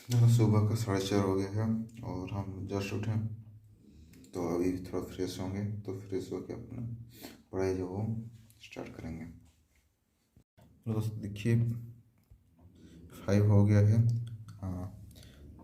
देखो सुबह का 4:30 हो गया है और हम जस्ट उठे। तो अभी थोड़ा फ्रेश होंगे तो फ्रेश होके अपना पढ़ाई जो वो स्टार्ट करेंगे। तो दोस्तों देखिए 5 हो गया है। हाँ,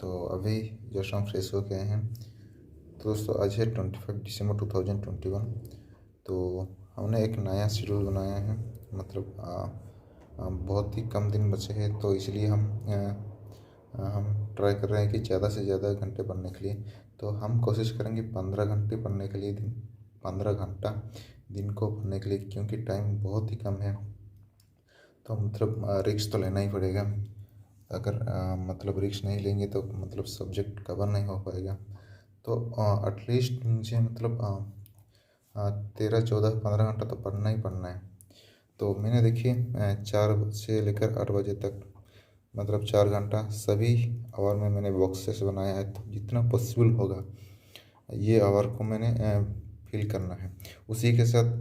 तो अभी जस्ट हम फ्रेश हो गए हैं। तो दोस्तों आज है 25 दिसंबर 2021। तो हमने एक नया शेड्यूल बनाया है। मतलब बहुत ही कम दिन बचे हैं तो इसलिए हम ट्राई कर रहे हैं कि ज़्यादा से ज़्यादा घंटे पढ़ने के लिए। तो हम कोशिश करेंगे 15 घंटे पढ़ने के लिए दिन, 15 घंटा दिन को पढ़ने के लिए, क्योंकि टाइम बहुत ही कम है। तो मतलब रिस्क तो लेना ही पड़ेगा। अगर मतलब रिस्क नहीं लेंगे तो मतलब सब्जेक्ट कवर नहीं हो पाएगा। तो एटलीस्ट मुझे मतलब 13 14 15 घंटा तो पढ़ना ही पढ़ना है। तो मैंने देखिए 4 से लेकर 8 बजे तक मतलब 4 घंटा सभी आवर में मैंने बॉक्सेस बनाया है। तो जितना पॉसिबल होगा ये आवर को मैंने फिल करना है। उसी के साथ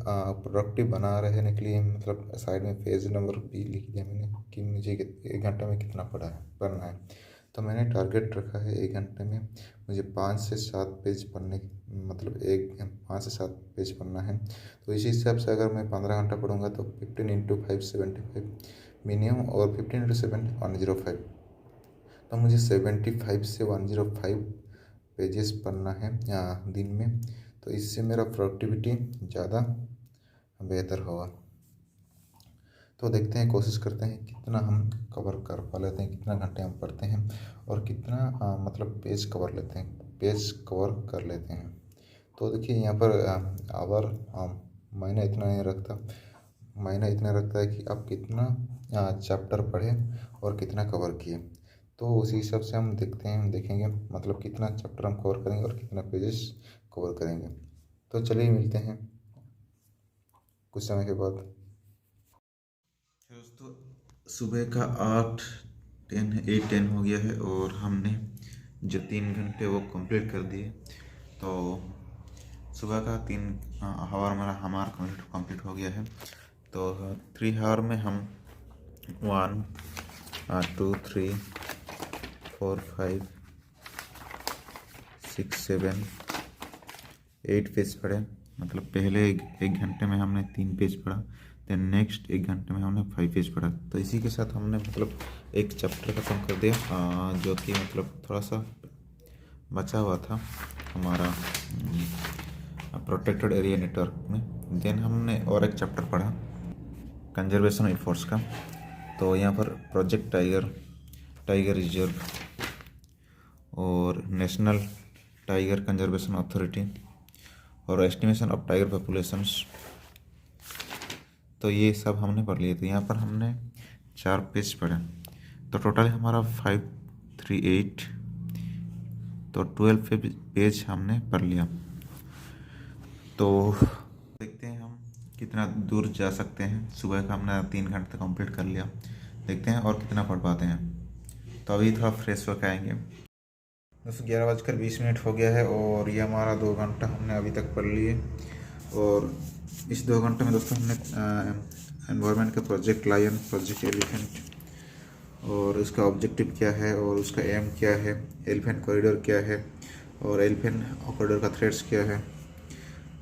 प्रोडक्टिव बना रहने के लिए मतलब साइड में पेज नंबर भी लिख दिया मैंने कि मुझे 1 घंटे में कितना पढ़ना है। तो मैंने टारगेट रखा है 1 घंटे में मुझे 5 से 7 पेज पढ़ने, मतलब 5 से 7 पेज पढ़ना है। तो इसी हिसाब से अगर मैं 15 घंटा पढ़ूंगा तो 15 × 5 75 मिनिमम, और 15 × 7 105। तो मुझे 75 से 105 पेजेस पढ़ना है दिन में। तो इससे मेरा प्रोडक्टिविटी ज़्यादा बेहतर होगा। तो देखते हैं, कोशिश करते हैं कितना हम कवर कर पा लेते हैं, कितना घंटे हम पढ़ते हैं और कितना मतलब पेज कवर लेते हैं, पेज कवर कर लेते हैं। तो देखिए यहाँ पर आवर मायने इतना नहीं रखता, मायने इतना रखता है कि आप कितना चैप्टर पढ़े और कितना कवर किए। तो उसी हिसाब से हम देखते हैं, हम देखेंगे मतलब कितना चैप्टर हम कवर करेंगे और कितना पेजेस कवर करेंगे। तो चलिए मिलते हैं कुछ समय के बाद। दोस्तों सुबह का 8 10 हो गया है और हमने जो 3 घंटे वो कंप्लीट कर दिए। तो सुबह का 3 आवर हमारा कंप्लीट हो गया है। तो 3 आवर में हम 1 2 3 4 5 6 7 8 पेज पढ़े। मतलब पहले एक घंटे में हमने 3 पेज पढ़ा, देन नेक्स्ट 1 घंटे में हमने 5 पेज पढ़ा। तो इसी के साथ हमने मतलब एक चैप्टर खत्म कर दिया, जो कि मतलब थोड़ा सा बचा हुआ था हमारा प्रोटेक्टेड एरिया नेटवर्क में। देन हमने और एक चैप्टर पढ़ा कंजर्वेशन एफर्ट्स का। तो यहाँ पर प्रोजेक्ट टाइगर, टाइगर रिजर्व और नेशनल टाइगर कंजर्वेशन अथॉरिटी और एस्टिमेशन ऑफ टाइगर पॉपुलेशंस, तो ये सब हमने पढ़ लिए। तो यहाँ पर हमने 4 पेज पढ़े। तो टोटल हमारा 538, तो 12 पेज हमने पढ़ लिया। तो देखते हैं हम कितना दूर जा सकते हैं। सुबह का हमने 3 घंटे कंप्लीट कर लिया, देखते हैं और कितना पढ़ पाते हैं। तो अभी थोड़ा फ्रेश होकर आएंगे। दोस्तों 11:20 हो गया है और ये हमारा 2 घंटा हमने अभी तक पढ़ लिए। और इस 2 घंटे में दोस्तों हमने एनवायरनमेंट का प्रोजेक्ट लायन, प्रोजेक्ट एलिफेंट और उसका ऑब्जेक्टिव क्या है और उसका एम क्या है, एलिफेंट कॉरिडोर क्या है और एलिफेंट कॉरिडोर का थ्रेड्स क्या है,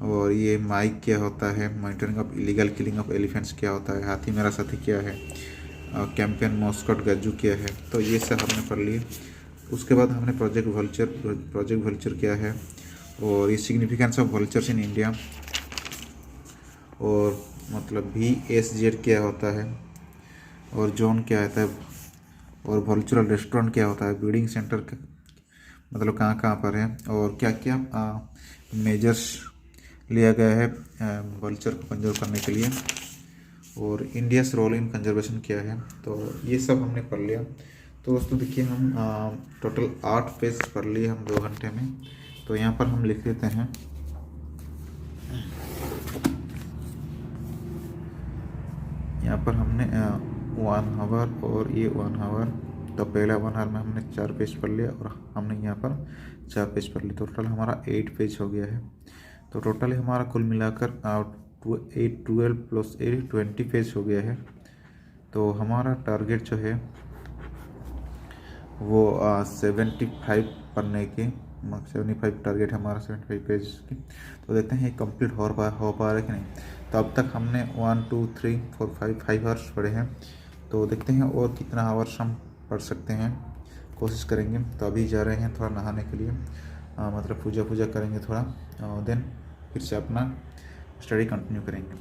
और ये माइक क्या होता है, monitoring of illegal killing of elephants क्या होता है, हाथी मेरा साथी क्या है, कैंपेन मॉस्कट गज्जू क्या है। तो ये सब हमने पढ़ लिए। उसके बाद हमने प्रोजेक्ट वल्चर क्या है और ये significance of vultures in India, और मतलब VSZ क्या होता है और जोन क्या होता है, और वल्चरल रेस्टोरेंट क्या होता है, ब्रीडिंग सेंटर मतलब कहाँ कहाँ पर है और क्या क्या मेजर्स लिया गया है वल्चर को कंजर्व करने के लिए, और इंडियाज़ रोल इन कंजर्वेशन क्या है। तो ये सब हमने पढ़ लिया। तो दोस्तों देखिए हम टोटल 8 पेज पढ़ लिए हम 2 घंटे में। तो यहाँ पर हम लिख लेते हैं यहाँ पर हमने 1 आवर और ये 1 आवर। तो पहला 1 आवर में हमने 4 पेज पढ़ लिया और हमने यहाँ पर 4 पेज पढ़ लिए। तो टोटल हमारा 8 पेज हो गया है। तो टोटल हमारा कुल मिलाकर 12 + 8 20 पेज हो गया है। तो हमारा टारगेट जो है वो 75 पढ़ने के 75 टारगेट है हमारा 75 पेज की। तो देखते हैं ये कंप्लीट हो पा रहा है कि नहीं। तो अब तक हमने 1 2 3 4 5 आवर्स पढ़े हैं। तो देखते हैं और कितना आवर्स हम पढ़ सकते हैं, कोशिश करेंगे। तो अभी जा रहे हैं थोड़ा नहाने के लिए, मतलब पूजा करेंगे थोड़ा, देन फिर से अपना स्टडी कंटिन्यू करेंगे।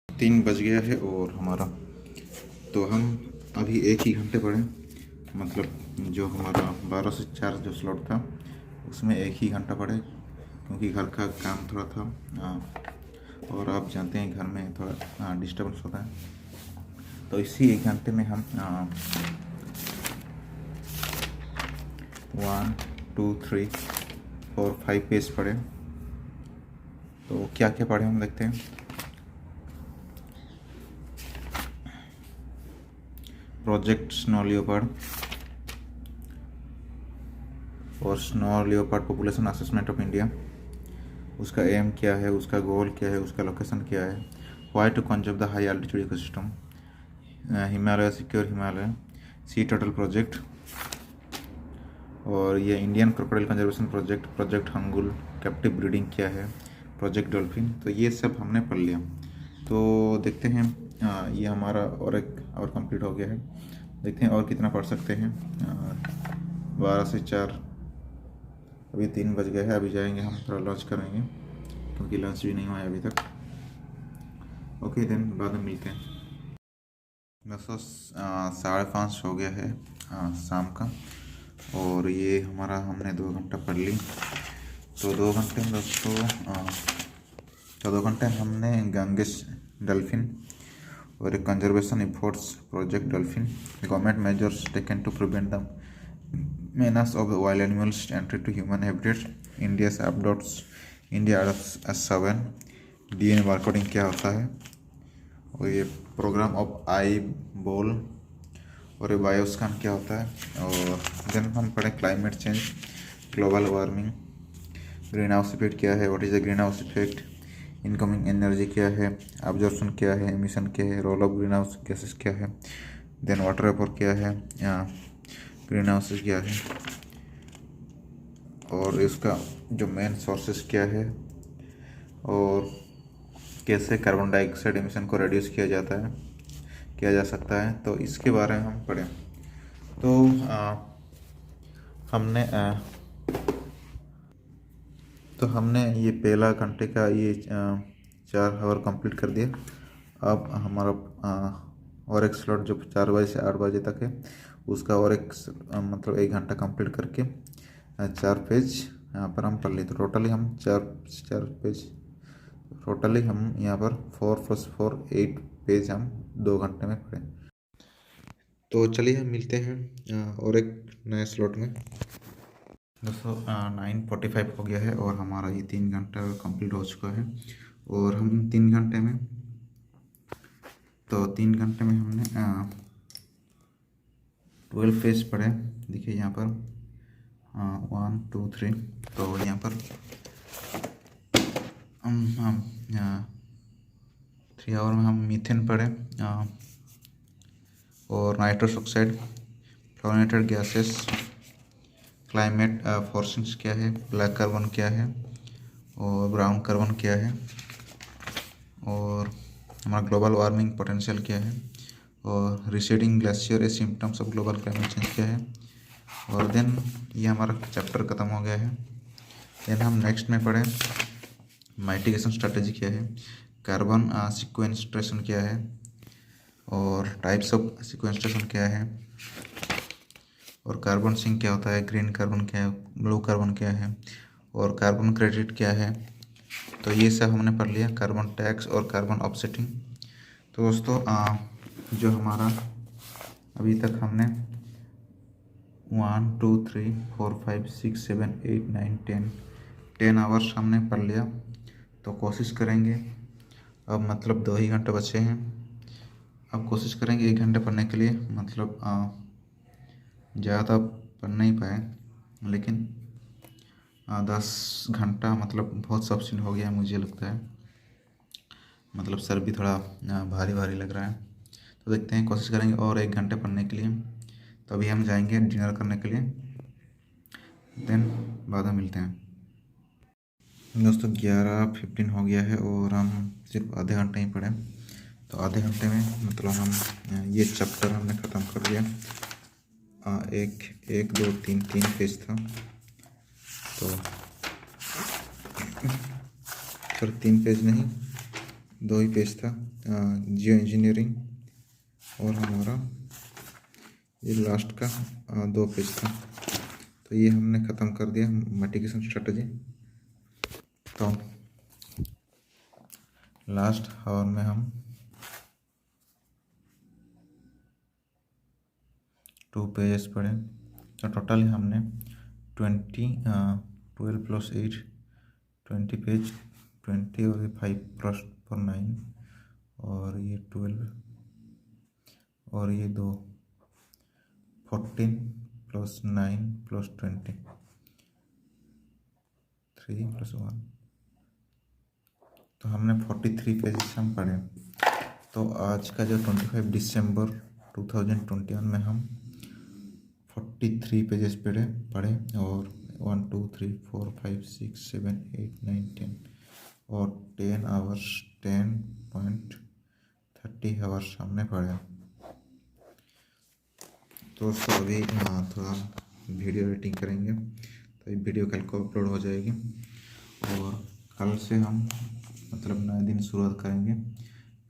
3 बज गया है और हमारा, तो हम अभी 1 ही घंटे पढ़े, मतलब जो हमारा 12 से 4 जो स्लॉट था उसमें 1 ही घंटा पढ़े, क्योंकि घर का काम थोड़ा था, और आप जानते हैं घर में थोड़ा डिस्टर्बेंस होता है। तो इसी 1 घंटे में हम 1 2 3 4 5 पेज पढ़े। तो क्या क्या पढ़े हम देखते हैं। प्रोजेक्ट स्नो लियोपार्ड और snow leopard population assessment of India, उसका एम क्या है, उसका गोल क्या है, उसका लोकेशन क्या है, why to conserve the high altitude ecosystem, Himalaya secure Himalaya, sea turtle project, और ये Indian crocodile conservation project, project Hangul, captive breeding क्या है, प्रोजेक्ट डॉल्फिन। तो ये सब हमने पढ़ लिया। तो देखते हैं, ये हमारा और एक और कंप्लीट हो गया है। देखते हैं और कितना पढ़ सकते हैं। 12 से 4, अभी 3 बज गए हैं। अभी जाएंगे हम थोड़ा लंच करेंगे, क्योंकि लंच भी नहीं हुआ है अभी तक। ओके देन, बाद में मिलते हैं। दोस्तों 5:30 हो गया है शाम का, और ये हमारा हमने 2 घंटा पढ़ ली। तो 2 घंटे में दोस्तों, तो 2 घंटे हमने गंगेश डल्फिन और एक conservation efforts project dolphin, government measures taken to prevent the menace of the wild animals entry to human habitat, India's adopts India adopts S7, DNA barcoding क्या होता है, और ये प्रोग्राम ऑफ आई बॉल, और ये बायोस्कैन क्या होता है। और देन हम पढ़े climate change, global warming, greenhouse effect क्या है, what is the greenhouse effect, incoming energy क्या है, ऑब्जर्वेशन क्या है, एमिशन क्या है, role of greenhouse gases क्या है, देन वाटर वेपर क्या है, ग्रीन हाउसेस क्या है, और इसका जो मेन सोर्सेस क्या है, और कैसे कार्बन डाइऑक्साइड एमिशन को रिड्यूस किया जा सकता है। तो इसके बारे में हम पढ़ें। तो हमने ये पहला घंटे का ये 4 आवर कंप्लीट कर दिया। अब हमारा और एक स्लॉट जो 4 बजे से 8 बजे तक है, उसका और एक मतलब 1 घंटा कंप्लीट करके 4 पेज यहाँ पर हम पढ़ लिए। तो टोटली हम 4 पेज, टोटली हम यहाँ पर 4 + 4 8 पेज हम 2 घंटे में पढ़े। तो चलिए हम मिलते हैं और एक नए स्लॉट में। दोस्तों 9:45 हो गया है और हमारा ये 3 घंटा कंप्लीट हो चुका है। और हम 3 घंटे में, तो 3 घंटे में हमने 12 पेज पढ़े। देखिए यहाँ पर 1 2 3। तो यहाँ पर हम 3 आवर में हम मीथेन पढ़े, और nitrous oxide, fluorinated gases, climate forcings क्या है, ब्लैक कार्बन क्या है, और ब्राउन कार्बन क्या है, और हमारा ग्लोबल वार्मिंग पोटेंशियल क्या है, और receding glacier A symptoms of global climate change क्या है। और देन ये हमारा चैप्टर ख़त्म हो गया है। देन हम नेक्स्ट में पढ़ें माइटिगेशन स्ट्रेटेजी क्या है, कार्बन सिक्वेंस्ट्रेशन क्या है, और टाइप्स ऑफ सिक्वेंस्ट्रेशन क्या है, और कार्बन सिंक क्या होता है, ग्रीन कार्बन क्या है, ब्लू कार्बन क्या है, और कार्बन क्रेडिट क्या है। तो ये सब हमने पढ़ लिया, कार्बन टैक्स और कार्बन ऑफसेटिंग। तो दोस्तों जो हमारा अभी तक हमने 1 2 3 4 5 6 7 8 9 10 आवर्स हमने पढ़ लिया। तो कोशिश करेंगे, अब मतलब 2 ही घंटे बचे हैं। अब कोशिश करेंगे 1 घंटे पढ़ने के लिए, मतलब ज़्यादा पढ़ नहीं पाए, लेकिन 10 घंटा मतलब बहुत सफिशिएंट हो गया है मुझे लगता है। मतलब सर भी थोड़ा भारी भारी लग रहा है। तो देखते हैं, कोशिश करेंगे और 1 घंटे पढ़ने के लिए। तो अभी हम जाएंगे डिनर करने के लिए, देन बाद में मिलते हैं। दोस्तों 11:15 हो गया है और हम सिर्फ आधे घंटे ही पढ़े, तो आधे घंटे में मतलब हम ये चैप्टर हमने ख़त्म कर दिया। एक दो तीन पेज था, तो सर 3 पेज नहीं 2 ही पेज था जियो इंजीनियरिंग, और हमारा ये लास्ट का 2 पेज था। तो ये हमने ख़त्म कर दिया मिटिगेशन स्ट्रेटजी। तो लास्ट आवर में हम 2 पेजेस पढ़े, तो टोटल हमने 12 + 8 20 पेज, 20 और 5 + 9 और ये 12 और ये 2 14 + 9 + 20 3 + 1, तो हमने 43 पेजेस हम पढ़े। तो आज का जो 25 दिसंबर 2021 में हम 43 पेजेस पढ़े और 1 2 3 4 5 6 7 8 9 10 और 10 आवर्स 10.30 आवर्स हमने पढ़े। तो अभी थोड़ा वीडियो एडिटिंग करेंगे, तो ये वीडियो कल को अपलोड हो जाएगी और कल से हम मतलब नए दिन शुरुआत करेंगे।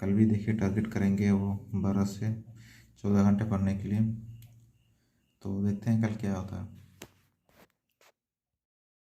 कल भी देखिए टारगेट करेंगे वो 12 से 14 घंटे पढ़ने के लिए, तो देखते हैं कल क्या होता है।